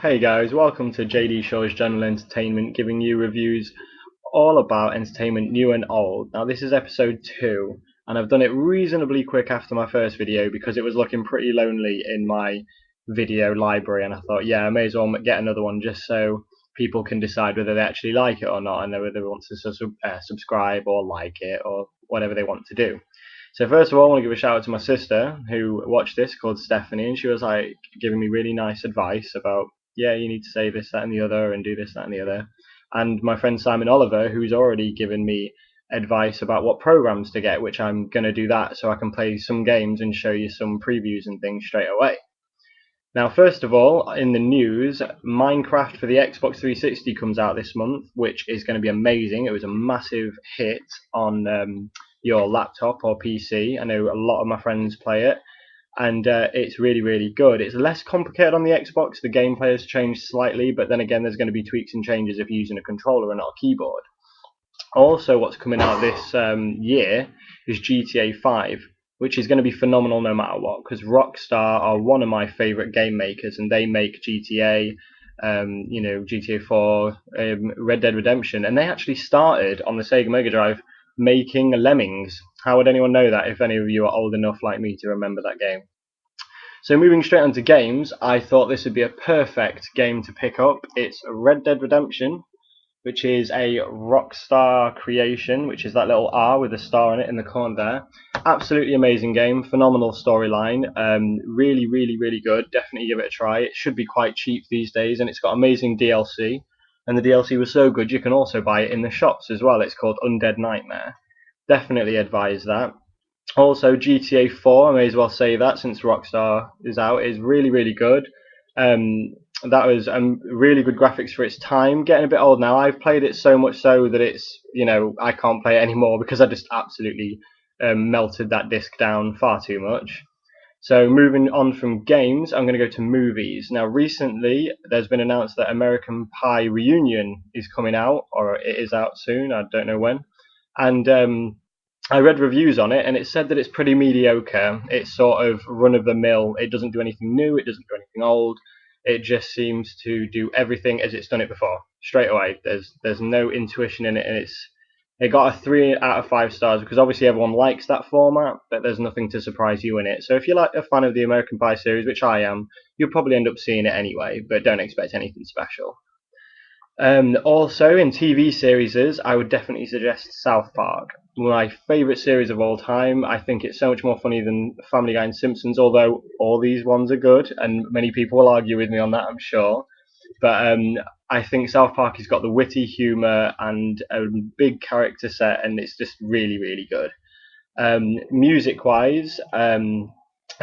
Hey guys, welcome to JD Shaw's General Entertainment, giving you reviews all about entertainment new and old. Now this is episode 2, and I've done it reasonably quick after my first video because it was looking pretty lonely in my video library, and I thought, yeah, I may as well get another one just so people can decide whether they actually like it or not, and whether they want to subscribe or like it or whatever they want to do. So first of all, I want to give a shout out to my sister who watched this, called Stephanie, and she was like giving me really nice advice about, yeah, you need to say this, that, and the other, and do this, that, and the other. And my friend Simon Oliver, who's already given me advice about what programs to get, which I'm going to do that so I can play some games and show you some previews and things straight away. Now, first of all, in the news, Minecraft for the Xbox 360 comes out this month, which is going to be amazing. It was a massive hit on your laptop or PC. I know a lot of my friends play it, and it's really, really good. It's less complicated on the Xbox. The gameplay has changed slightly, but then again, there's going to be tweaks and changes if you're using a controller and not a keyboard. Also, what's coming out this year is GTA 5, which is going to be phenomenal no matter what, because Rockstar are one of my favourite game makers, and they make GTA, GTA 4, Red Dead Redemption, and they actually started on the Sega Mega Drive making Lemmings. How would anyone know that if any of you are old enough like me to remember that game? So moving straight on to games, I thought this would be a perfect game to pick up. It's Red Dead Redemption, which is a Rockstar creation, which is that little R with a star in it in the corner there. Absolutely amazing game, phenomenal storyline, really, really, really good. Definitely give it a try. It should be quite cheap these days, and it's got amazing DLC. And the DLC was so good, you can also buy it in the shops as well. It's called Undead Nightmare. Definitely advise that. Also, GTA 4, I may as well say that since Rockstar is out, is really, really good. That was really good graphics for its time. Getting a bit old now. I've played it so much so that it's, I can't play it anymore because I just absolutely melted that disc down far too much. So moving on from games, I'm going to go to movies. Now, recently, there's been announced that American Pie Reunion is coming out, or it is out soon. I don't know when. And I read reviews on it, and it said that it's pretty mediocre. It's sort of run of the mill. It doesn't do anything new. It doesn't do anything old. It just seems to do everything as it's done it before, straight away. There's no intuition in it, and it got a 3 out of 5 stars because obviously everyone likes that format, but there's nothing to surprise you in it. So if you're like a fan of the American Pie series, which I am, you'll probably end up seeing it anyway, but don't expect anything special. Also, in TV series, I would definitely suggest South Park. My favourite series of all time. I think it's so much more funny than Family Guy and Simpsons, although all these ones are good, and many people will argue with me on that, I'm sure. But I think South Park has got the witty humour and a big character set, and it's just really, really good. Music-wise, I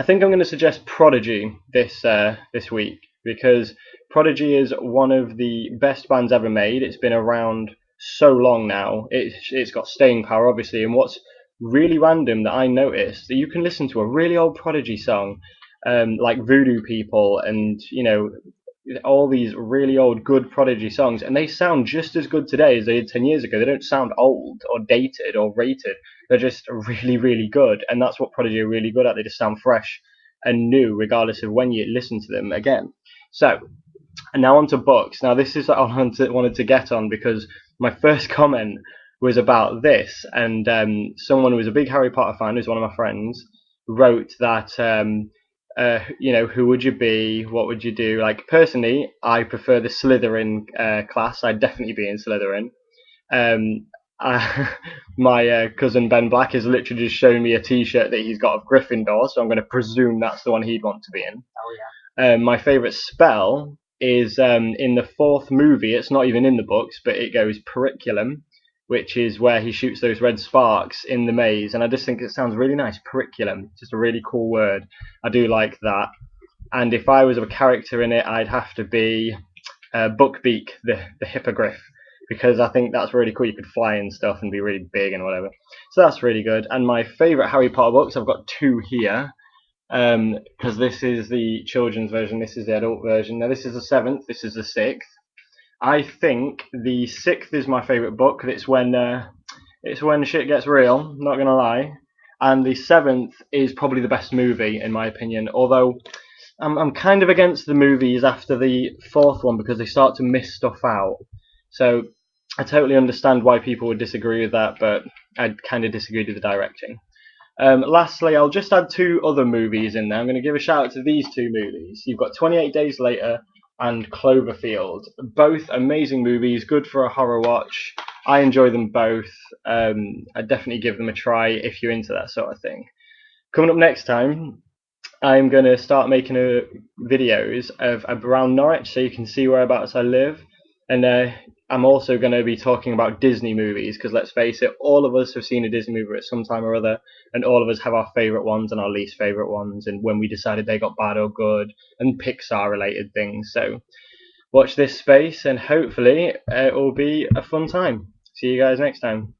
think I'm going to suggest Prodigy this week because Prodigy is one of the best bands ever made. It's been around so long now. It's got staying power, obviously. And what's really random that I noticed that you can listen to a really old Prodigy song, like Voodoo People, and all these really old good Prodigy songs, and they sound just as good today as they did 10 years ago. They don't sound old or dated or rated. They're just really, really good, and that's what Prodigy are really good at. They just sound fresh and new, regardless of when you listen to them again. So, and now on to books. Now, this is what I wanted to get on because my first comment was about this, and someone who was a big Harry Potter fan, who's one of my friends, wrote that who would you be? What would you do? Like, personally, I prefer the Slytherin class. I'd definitely be in Slytherin. Um, my cousin Ben Black has literally just shown me a T-shirt that he's got of Gryffindor, so I'm going to presume that's the one he'd want to be in. Oh yeah. My favourite spell is in the 4th movie. It's not even in the books, but it goes Periculum, which is where he shoots those red sparks in the maze, and I just think it sounds really nice. Periculum, just a really cool word. I do like that. And if I was a character in it, I'd have to be Buckbeak, the hippogriff, because I think that's really cool. You could fly and stuff and be really big and whatever. So that's really good. And my favourite Harry Potter books, I've got 2 here, because this is the children's version, this is the adult version. Now this is the 7th, this is the 6th. I think the 6th is my favourite book. It's when shit gets real, not gonna lie. And the 7th is probably the best movie in my opinion. Although I'm kind of against the movies after the fourth one because they start to miss stuff out. So I totally understand why people would disagree with that, but I kind of disagree with the directing. Lastly, I'll just add two other movies in there. I'm going to give a shout out to these two movies. You've got 28 Days Later and Cloverfield. Both amazing movies, good for a horror watch. I enjoy them both. I'd definitely give them a try if you're into that sort of thing. Coming up next time, I'm going to start making videos of around Norwich so you can see whereabouts I live. And I'm also going to be talking about Disney movies because let's face it, all of us have seen a Disney movie at some time or other, and all of us have our favourite ones and our least favourite ones, and when we decided they got bad or good, and Pixar related things. So watch this space, and hopefully it will be a fun time. See you guys next time.